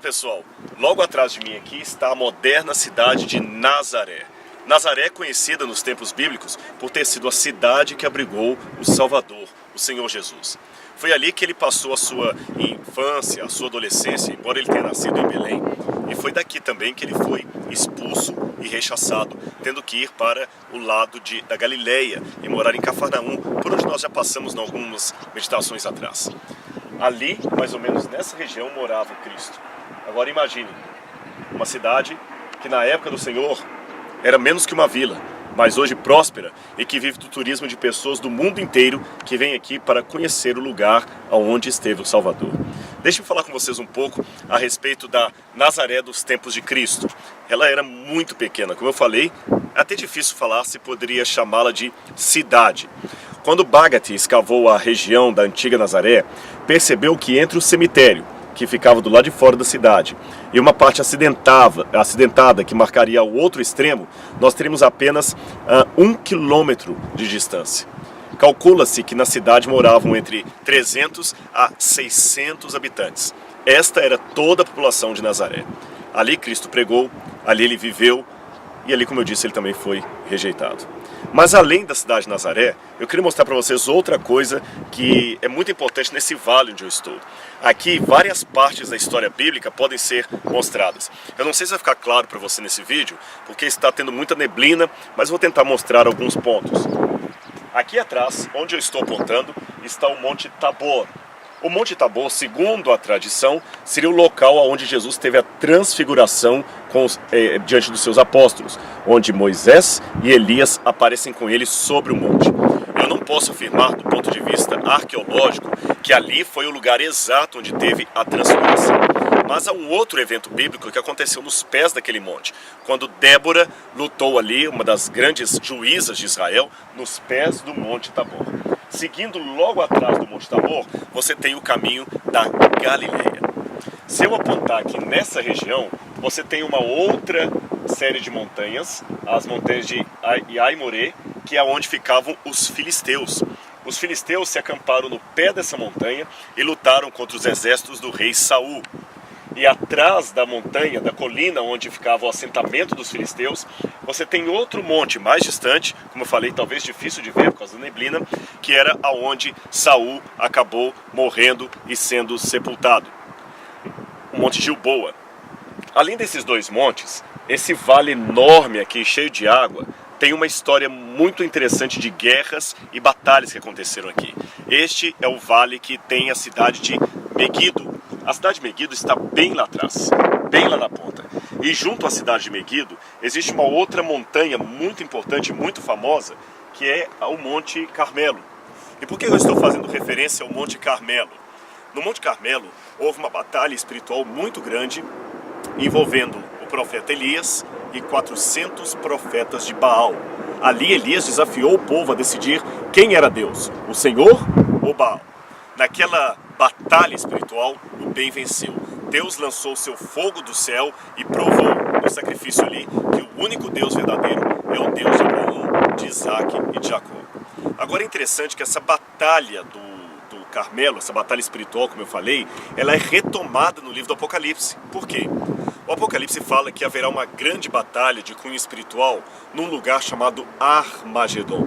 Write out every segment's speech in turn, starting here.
pessoal, logo atrás de mim aqui está a moderna cidade de Nazaré. Nazaré é conhecida nos tempos bíblicos por ter sido a cidade que abrigou o Salvador, o Senhor Jesus. Foi ali que ele passou a sua infância, a sua adolescência, embora ele tenha nascido em Belém. E foi daqui também que ele foi expulso e rechaçado, tendo que ir para o lado da Galileia e morar em Cafarnaum, por onde nós já passamos em algumas meditações atrás. Ali, mais ou menos nessa região, morava Cristo. Agora imagine, uma cidade que na época do Senhor era menos que uma vila, mas hoje próspera e que vive do turismo de pessoas do mundo inteiro que vêm aqui para conhecer o lugar onde esteve o Salvador. Deixe-me falar com vocês um pouco a respeito da Nazaré dos tempos de Cristo. Ela era muito pequena, como eu falei, é até difícil falar se poderia chamá-la de cidade. Quando Baggett escavou a região da antiga Nazaré, percebeu que entre o cemitério, que ficava do lado de fora da cidade, e uma parte acidentada que marcaria o outro extremo, nós teríamos apenas 1 quilômetro de distância. Calcula-se que na cidade moravam entre 300 a 600 habitantes. Esta era toda a população de Nazaré. Ali Cristo pregou, ali ele viveu, e ali, como eu disse, ele também foi rejeitado. Mas além da cidade de Nazaré, eu queria mostrar para vocês outra coisa que é muito importante nesse vale onde eu estou. Aqui, várias partes da história bíblica podem ser mostradas. Eu não sei se vai ficar claro para você nesse vídeo, porque está tendo muita neblina, mas vou tentar mostrar alguns pontos. Aqui atrás, onde eu estou apontando, está o Monte Tabor. O Monte Tabor, segundo a tradição, seria o local onde Jesus teve a transfiguração diante dos seus apóstolos, onde Moisés e Elias aparecem com ele sobre o monte. Eu não posso afirmar, do ponto de vista arqueológico, que ali foi o lugar exato onde teve a transfiguração. Mas há um outro evento bíblico que aconteceu nos pés daquele monte, quando Débora lutou ali, uma das grandes juízas de Israel, nos pés do Monte Tabor. Seguindo logo atrás do Monte Tabor, você tem o caminho da Galileia. Se eu apontar aqui nessa região, você tem uma outra série de montanhas, as montanhas de Aimoré, que é onde ficavam os filisteus. Os filisteus se acamparam no pé dessa montanha e lutaram contra os exércitos do rei Saul. E atrás da montanha, da colina onde ficava o assentamento dos filisteus, você tem outro monte mais distante, como eu falei, talvez difícil de ver por causa da neblina, que era aonde Saul acabou morrendo e sendo sepultado. O Monte Gilboa. Além desses dois montes, esse vale enorme aqui, cheio de água, tem uma história muito interessante de guerras e batalhas que aconteceram aqui. Este é o vale que tem a cidade de Meguido. A cidade de Meguido está bem lá atrás, bem lá na ponta. E junto à cidade de Meguido, existe uma outra montanha muito importante, muito famosa, que é o Monte Carmelo. E por que eu estou fazendo referência ao Monte Carmelo? No Monte Carmelo, houve uma batalha espiritual muito grande, envolvendo o profeta Elias e 400 profetas de Baal. Ali Elias desafiou o povo a decidir quem era Deus, o Senhor ou Baal. Naquela batalha espiritual, o bem venceu. Deus lançou seu fogo do céu e provou no sacrifício ali que o único Deus verdadeiro é o Deus de Abraão, de Isaac e de Jacó. Agora é interessante que essa batalha do Carmelo, essa batalha espiritual, como eu falei, ela é retomada no livro do Apocalipse. Por quê? O Apocalipse fala que haverá uma grande batalha de cunho espiritual num lugar chamado Armagedon.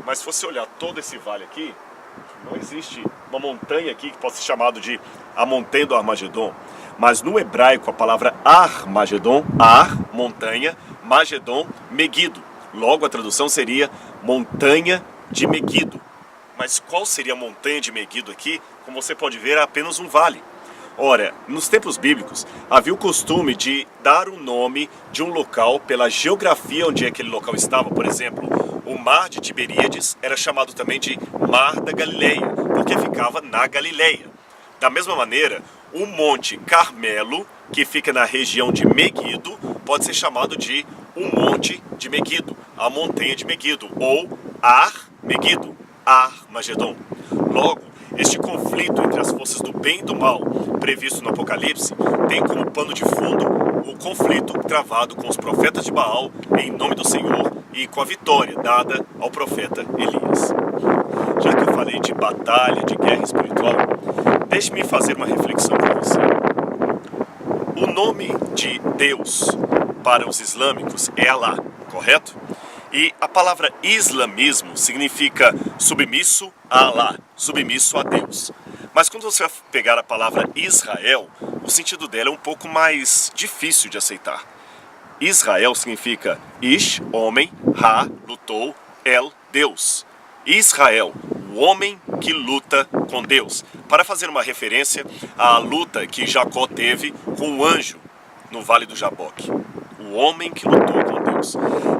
Mas se você olhar todo esse vale aqui, não existe uma montanha aqui que possa ser chamada de a montanha do Armagedon. Mas no hebraico a palavra Armagedon, Ar, montanha, Magedon, Meguido. Logo a tradução seria montanha de Meguido. Mas qual seria a montanha de Meguido aqui? Como você pode ver, é apenas um vale. Ora, nos tempos bíblicos, havia o costume de dar o nome de um local pela geografia onde aquele local estava. Por exemplo, o mar de Tiberíades era chamado também de Mar da Galileia, porque ficava na Galileia. Da mesma maneira, o Monte Carmelo, que fica na região de Meguido, pode ser chamado de o Monte de Meguido, a montanha de Meguido, ou Ar-Meguido, Armagedon. Logo, este conflito entre as forças do bem e do mal, previsto no Apocalipse, tem como pano de fundo o conflito travado com os profetas de Baal em nome do Senhor e com a vitória dada ao profeta Elias. Já que eu falei de batalha, de guerra espiritual, deixe-me fazer uma reflexão para você. O nome de Deus para os islâmicos é Alá, correto? E a palavra islamismo significa submisso a Alá, submisso a Deus. Mas quando você vai pegar a palavra Israel, o sentido dela é um pouco mais difícil de aceitar. Israel significa Ish, homem, Ha, lutou, El, Deus. Israel, o homem que luta com Deus. Para fazer uma referência à luta que Jacó teve com o anjo no Vale do Jaboque. O homem que lutou com Deus.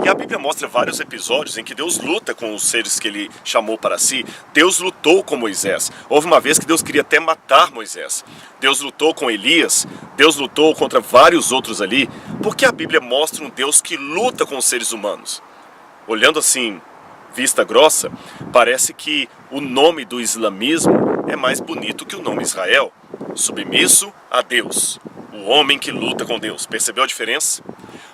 E a Bíblia mostra vários episódios em que Deus luta com os seres que ele chamou para si. Deus lutou com Moisés. Houve uma vez que Deus queria até matar Moisés. Deus lutou com Elias. Deus lutou contra vários outros ali. Porque a Bíblia mostra um Deus que luta com os seres humanos. Olhando assim, vista grossa, parece que o nome do islamismo é mais bonito que o nome Israel. Submisso a Deus. O homem que luta com Deus. Percebeu a diferença?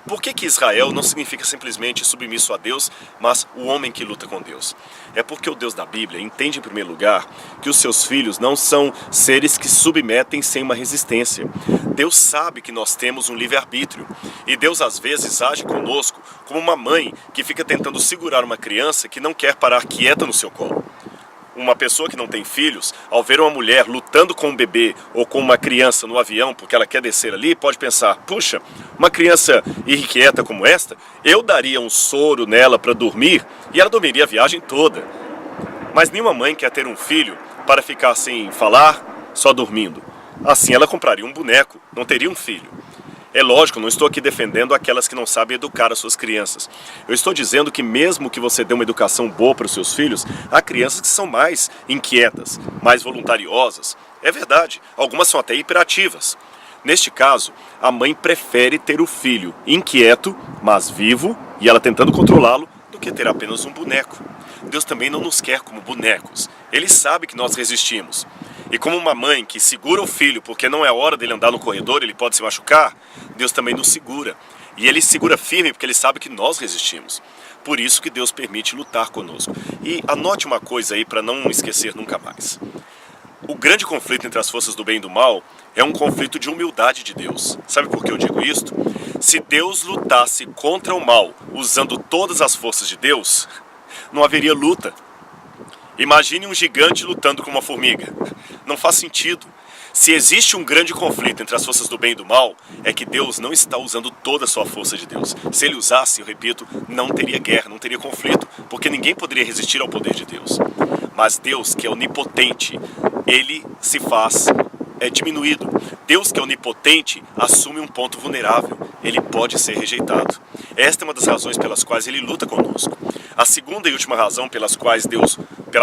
Por que Israel não significa simplesmente submisso a Deus, mas o homem que luta com Deus? É porque o Deus da Bíblia entende, em primeiro lugar, que os seus filhos não são seres que submetem sem uma resistência. Deus sabe que nós temos um livre-arbítrio. E Deus, às vezes, age conosco como uma mãe que fica tentando segurar uma criança que não quer parar quieta no seu colo. Uma pessoa que não tem filhos, ao ver uma mulher lutando com um bebê ou com uma criança no avião porque ela quer descer ali, pode pensar, puxa, uma criança irrequieta como esta, eu daria um soro nela para dormir e ela dormiria a viagem toda. Mas nenhuma mãe quer ter um filho para ficar sem falar, só dormindo. Assim ela compraria um boneco, não teria um filho. É lógico, não estou aqui defendendo aquelas que não sabem educar as suas crianças. Eu estou dizendo que mesmo que você dê uma educação boa para os seus filhos, há crianças que são mais inquietas, mais voluntariosas. É verdade, algumas são até hiperativas. Neste caso, a mãe prefere ter o filho inquieto, mas vivo, e ela tentando controlá-lo, do que ter apenas um boneco. Deus também não nos quer como bonecos. Ele sabe que nós resistimos. E como uma mãe que segura o filho porque não é hora dele andar no corredor, ele pode se machucar, Deus também nos segura. E ele segura firme porque ele sabe que nós resistimos. Por isso que Deus permite lutar conosco. E anote uma coisa aí para não esquecer nunca mais. O grande conflito entre as forças do bem e do mal é um conflito de humildade de Deus. Sabe por que eu digo isto? Se Deus lutasse contra o mal usando todas as forças de Deus, não haveria luta. Imagine um gigante lutando com uma formiga. Não faz sentido. Se existe um grande conflito entre as forças do bem e do mal, é que Deus não está usando toda a sua força de Deus. Se ele usasse, eu repito, não teria guerra, não teria conflito, porque ninguém poderia resistir ao poder de Deus. Mas Deus, que é onipotente, ele se faz diminuído. Deus, que é onipotente, assume um ponto vulnerável. Ele pode ser rejeitado. Esta é uma das razões pelas quais ele luta conosco. A segunda e última razão pela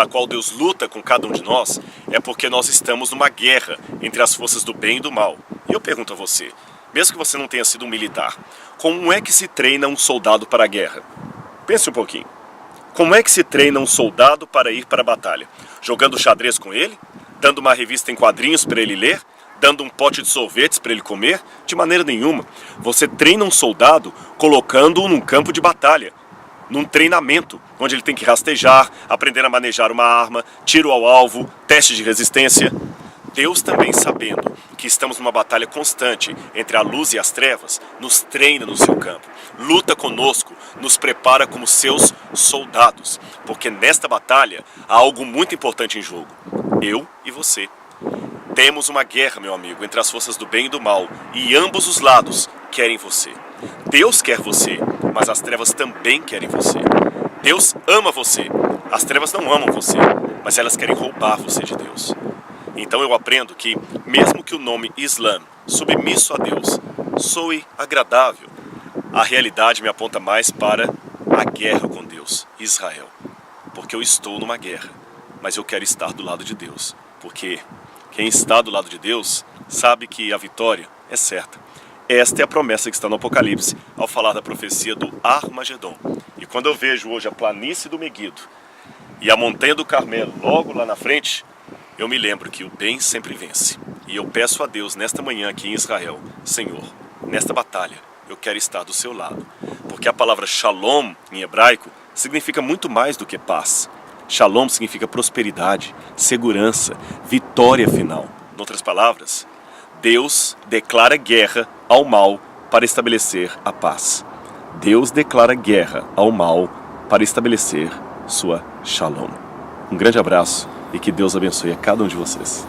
qual Deus luta com cada um de nós é porque nós estamos numa guerra entre as forças do bem e do mal. E eu pergunto a você, mesmo que você não tenha sido um militar, como é que se treina um soldado para a guerra? Pense um pouquinho. Como é que se treina um soldado para ir para a batalha? Jogando xadrez com ele? Dando uma revista em quadrinhos para ele ler? Dando um pote de sorvetes para ele comer? De maneira nenhuma. Você treina um soldado colocando-o num campo de batalha. Num treinamento, onde ele tem que rastejar, aprender a manejar uma arma, tiro ao alvo, teste de resistência. Deus também, sabendo que estamos numa batalha constante entre a luz e as trevas, nos treina no seu campo, luta conosco, nos prepara como seus soldados, porque nesta batalha há algo muito importante em jogo, eu e você. Temos uma guerra, meu amigo, entre as forças do bem e do mal, e ambos os lados querem você. Deus quer você, mas as trevas também querem você. Deus ama você, as trevas não amam você, mas elas querem roubar você de Deus. Então eu aprendo que, mesmo que o nome Islã, submisso a Deus, soe agradável, a realidade me aponta mais para a guerra com Deus, Israel. Porque eu estou numa guerra, mas eu quero estar do lado de Deus. Porque quem está do lado de Deus sabe que a vitória é certa. Esta é a promessa que está no Apocalipse, ao falar da profecia do Armagedon. E quando eu vejo hoje a planície do Meguido e a montanha do Carmelo logo lá na frente, eu me lembro que o bem sempre vence. E eu peço a Deus nesta manhã aqui em Israel, Senhor, nesta batalha, eu quero estar do seu lado. Porque a palavra Shalom, em hebraico, significa muito mais do que paz. Shalom significa prosperidade, segurança, vitória final. Em outras palavras, Deus declara guerra ao mal para estabelecer a paz. Deus declara guerra ao mal para estabelecer sua Shalom. Um grande abraço e que Deus abençoe a cada um de vocês.